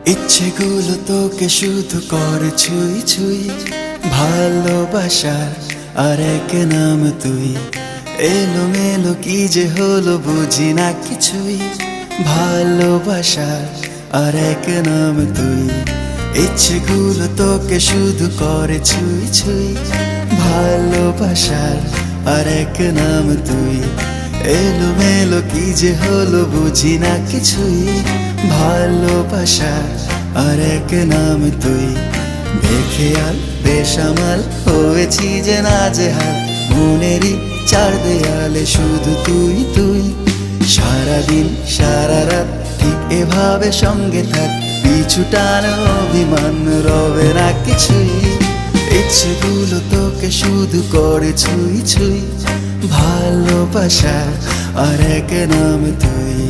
ইচ্ছেগুলো তোকে শুধু করে ছুঁই ছুঁই, ভালোবাসার আর এক নাম তুই। এলোমেলো কি যে হলো বুঝি না কিছুই, ভালোবাসার আর এক নাম তুই। ইচ্ছেগুলো তোকে শুধু করে ছুঁই ছুঁই, ভালোবাসার আর এক নাম তুই। এলোমেলো কি যে হলো বুঝি না কিছুই, ভালোবাসার আর এক নাম তুই। বেখেয়াল বেসামাল হয়েছি যে নাজেহাল, মনেরই চার দেয়ালে শুধু তুই তুই। সারাদিন সারা রাত ঠিক এভাবে সঙ্গে থাক, পিছু টান অভিমান রবে না কিছুই। ইচ্ছেগুলো তোকে শুধু করে ছুঁই ছুঁই, ভালোবাসা আর এক নাম তুই।